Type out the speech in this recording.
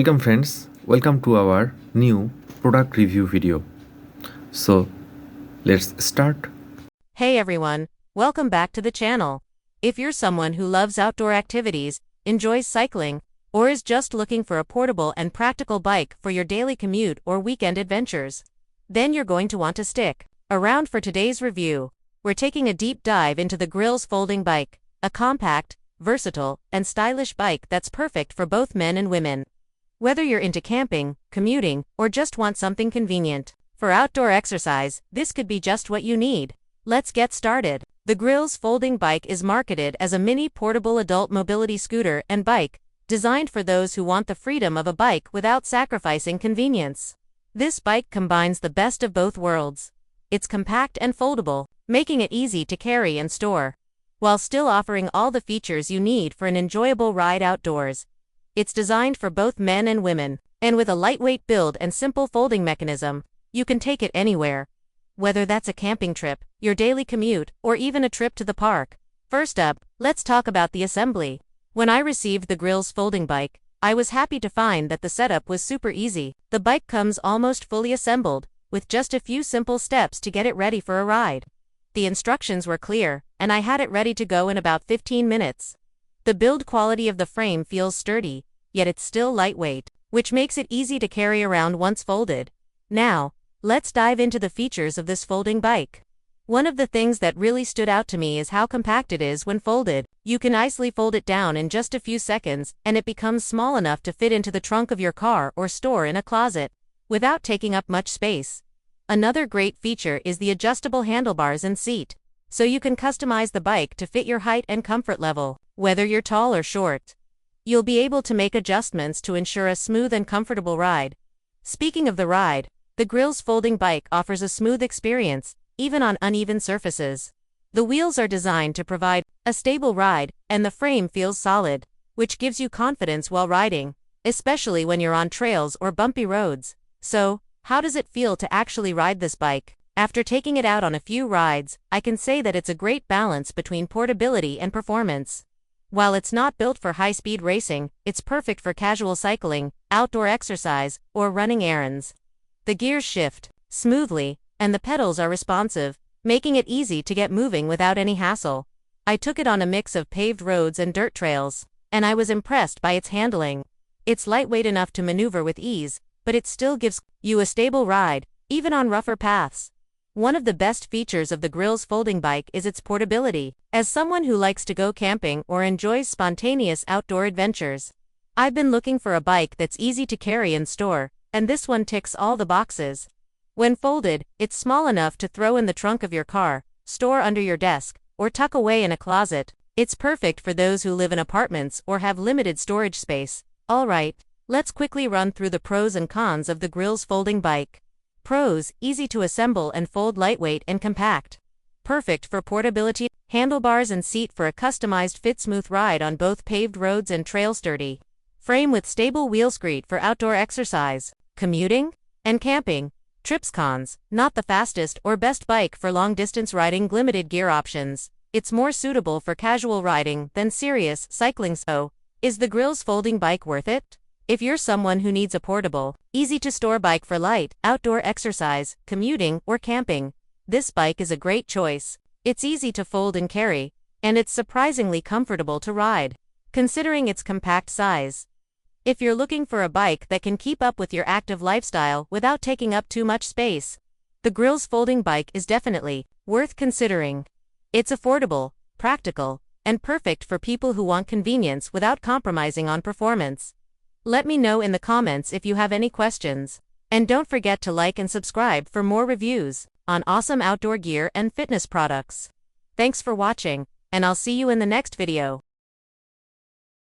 Welcome friends, welcome to our new product review video. So let's start. Hey everyone, welcome back to the channel. If you're someone who loves outdoor activities, enjoys cycling, or is just looking for a portable and practical bike for your daily commute or weekend adventures, then you're going to want to stick around for today's review. We're taking a deep dive into the Grylls Folding Bike, a compact, versatile, and stylish bike that's perfect for both men and women. Whether you're into camping, commuting, or just want something convenient for outdoor exercise, this could be just what you need. Let's get started. The Grylls Folding Bike is marketed as a mini portable adult mobility scooter and bike, designed for those who want the freedom of a bike without sacrificing convenience. This bike combines the best of both worlds. It's compact and foldable, making it easy to carry and store, while still offering all the features you need for an enjoyable ride outdoors. It's designed for both men and women, and with a lightweight build and simple folding mechanism, you can take it anywhere. Whether that's a camping trip, your daily commute, or even a trip to the park. First up, let's talk about the assembly. When I received the Grylls Folding Bike, I was happy to find that the setup was super easy. The bike comes almost fully assembled, with just a few simple steps to get it ready for a ride. The instructions were clear, and I had it ready to go in about 15 minutes. The build quality of the frame feels sturdy, yet it's still lightweight, which makes it easy to carry around once folded. Now, let's dive into the features of this folding bike. One of the things that really stood out to me is how compact it is when folded. You can easily fold it down in just a few seconds, and it becomes small enough to fit into the trunk of your car or store in a closet, without taking up much space. Another great feature is the adjustable handlebars and seat, so you can customize the bike to fit your height and comfort level. Whether you're tall or short, you'll be able to make adjustments to ensure a smooth and comfortable ride. Speaking of the ride, the Grylls Folding Bike offers a smooth experience, even on uneven surfaces. The wheels are designed to provide a stable ride, and the frame feels solid, which gives you confidence while riding, especially when you're on trails or bumpy roads. So, how does it feel to actually ride this bike? After taking it out on a few rides, I can say that it's a great balance between portability and performance. While it's not built for high-speed racing, it's perfect for casual cycling, outdoor exercise, or running errands. The gears shift smoothly, and the pedals are responsive, making it easy to get moving without any hassle. I took it on a mix of paved roads and dirt trails, and I was impressed by its handling. It's lightweight enough to maneuver with ease, but it still gives you a stable ride, even on rougher paths. One of the best features of the Grylls Folding Bike is its portability. As someone who likes to go camping or enjoys spontaneous outdoor adventures, I've been looking for a bike that's easy to carry and store, and this one ticks all the boxes. When folded, it's small enough to throw in the trunk of your car, store under your desk, or tuck away in a closet. It's perfect for those who live in apartments or have limited storage space. Alright, let's quickly run through the pros and cons of the Grylls Folding Bike. Pros: easy to assemble and fold, lightweight and compact. Perfect for portability, handlebars and seat for a customized fit, smooth ride on both paved roads and trail, sturdy frame with stable wheel, great for outdoor exercise, commuting, and camping trips. Cons: not the fastest or best bike for long-distance riding, limited gear options. It's more suitable for casual riding than serious cycling. So, is the Grylls Folding Bike worth it? If you're someone who needs a portable, easy-to-store bike for light, outdoor exercise, commuting, or camping, this bike is a great choice. It's easy to fold and carry, and it's surprisingly comfortable to ride, considering its compact size. If you're looking for a bike that can keep up with your active lifestyle without taking up too much space, the Grylls Folding Bike is definitely worth considering. It's affordable, practical, and perfect for people who want convenience without compromising on performance. Let me know in the comments if you have any questions. And don't forget to like and subscribe for more reviews on awesome outdoor gear and fitness products. Thanks for watching, and I'll see you in the next video.